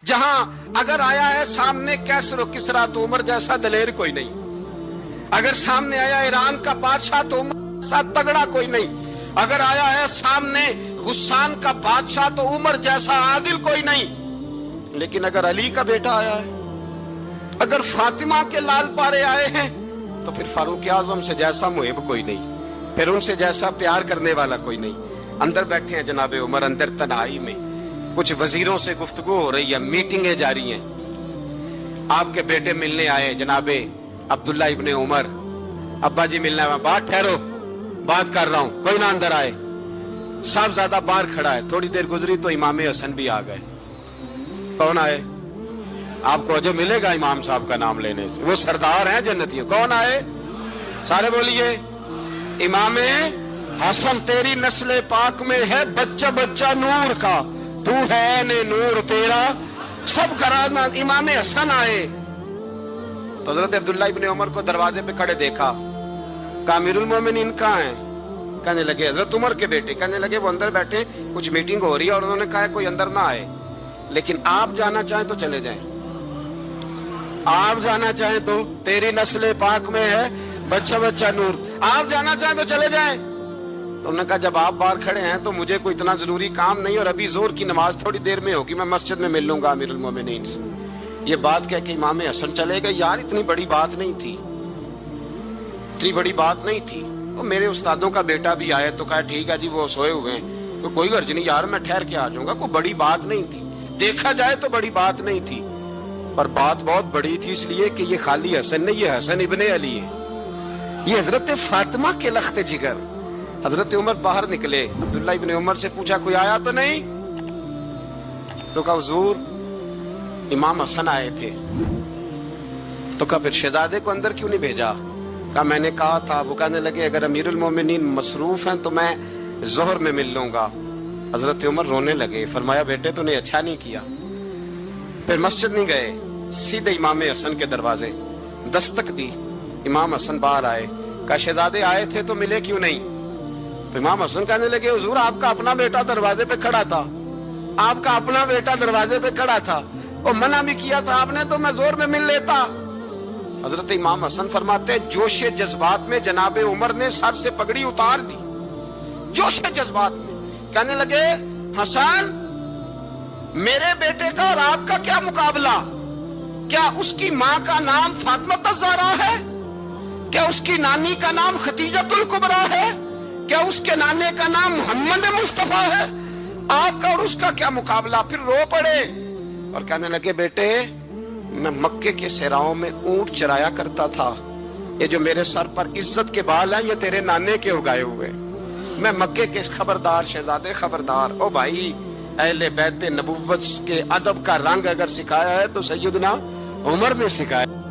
جہاں اگر آیا ہے سامنے کیسر و کسرا تو عمر جیسا دلیر کوئی نہیں، اگر سامنے آیا ایران کا بادشاہ تو عمر جیسا تگڑا کوئی نہیں، اگر آیا ہے سامنے غسان کا بادشاہ تو عمر جیسا عادل کوئی نہیں، لیکن اگر علی کا بیٹا آیا ہے، اگر فاطمہ کے لال پارے آئے ہیں تو پھر فاروق اعظم سے جیسا محب کوئی نہیں، پھر ان سے جیسا پیار کرنے والا کوئی نہیں۔ اندر بیٹھے ہیں جناب عمر، اندر تنہائی میں کچھ وزیروں سے گفتگو ہو رہی ہے، میٹنگیں جاری ہیں۔ آپ کے بیٹے ملنے آئے جناب عبداللہ ابن عمر، ابا جی ملنا ہے، بات ٹھہرو، بات کر رہا ہوں، کوئی نہ اندر آئے۔ صاحبزادہ باہر کھڑا ہے، تھوڑی دیر گزری تو امام حسن بھی آ گئے۔ کون آئے؟ آپ کو جو ملے گا امام صاحب کا نام لینے سے، وہ سردار ہیں جنتیوں۔ کون آئے؟ سارے بولیے۔ امام حسن، تیری نسل پاک میں ہے بچہ بچہ نور کا، تو ہے نے نور تیرا سب کرانا۔ امام حسن آئے تو حضرت عبداللہ ابن عمر کو دروازے پہ کھڑے دیکھا، کہا امیر المومنین کہاں ہیں؟ کہنے لگے حضرت عمر کے بیٹے۔ کہنے لگے وہ اندر بیٹھے، کچھ میٹنگ ہو رہی ہے اور انہوں نے کہا ہے کوئی اندر نہ آئے، لیکن آپ جانا چاہیں تو چلے جائیں، آپ جانا چاہیں تو، تیری نسل پاک میں ہے بچہ بچہ نور، آپ جانا چاہیں تو چلے جائیں۔ تو انہوں نے کہا جب آپ باہر کھڑے ہیں تو مجھے کوئی اتنا ضروری کام نہیں، اور ابھی زور کی نماز تھوڑی دیر میں ہوگی، میں مسجد میں مل لوں گا امیر المومنین سے۔ یہ بات کہہ کے امام حسن چلے گئے۔ یار اتنی بڑی بات نہیں تھی، اتنی بڑی بات نہیں تھی۔ وہ میرے استادوں کا بیٹا بھی آئے تو کہا ٹھیک ہے جی وہ سوئے ہوئے ہیں، تو کوئی غرض نہیں یار، میں ٹھہر کے آ جاؤں گا، کوئی بڑی بات نہیں تھی، دیکھا جائے تو بڑی بات نہیں تھی، پر بات بہت بڑی تھی، اس لیے کہ یہ خالی حسن نہیں، یہ حسن ابن علی ہے، یہ حضرت فاطمہ کے لخت جگر۔ حضرت عمر باہر نکلے، عبداللہ ابن عمر سے پوچھا کوئی آیا تو نہیں؟ تو کہا حضور امام حسن آئے تھے۔ تو کہا پھر شہزادے کو اندر کیوں نہیں بھیجا؟ کہا میں نے کہا تھا۔ وہ کہنے لگے اگر امیر المومنین مصروف ہیں تو میں ظہر میں مل لوں گا۔ حضرت عمر رونے لگے، فرمایا بیٹے تو نے اچھا نہیں کیا۔ پھر مسجد نہیں گئے، سیدھے امام حسن کے دروازے دستک دی، امام حسن باہر آئے، کہا شہزادے آئے تھے تو ملے کیوں نہیں؟ تو امام حسن کہنے لگے حضور آپ کا اپنا بیٹا دروازے پہ کھڑا تھا، آپ کا اپنا بیٹا دروازے پہ کھڑا تھا، اور منع بھی کیا تھا آپ نے، تو میں زور میں مل لیتا۔ حضرت امام حسن فرماتے جوش جذبات میں جناب عمر نے سر سے پگڑی اتار دی، جوش جذبات میں کہنے لگے حسن میرے بیٹے کا اور آپ کا کیا مقابلہ؟ کیا اس کی ماں کا نام فاطمہ الزہرا ہے؟ کیا اس کی نانی کا نام خدیجۃ الکبریٰ ہے؟ کیا اس کے نانے کا نام محمد مصطفیٰ ہے؟ آپ کا اور اس کا کیا مقابلہ؟ پھر رو پڑے اور کہنے لگے بیٹے میں مکے کے صحراؤں میں اونٹ چرایا کرتا تھا، یہ جو میرے سر پر عزت کے بال ہیں یہ تیرے نانے کے اگائے ہوئے، میں مکے کے خبردار شہزادے خبردار۔ او بھائی اہل بیت نبوت کے ادب کا رنگ اگر سکھایا ہے تو سیدنا عمر نے سکھایا۔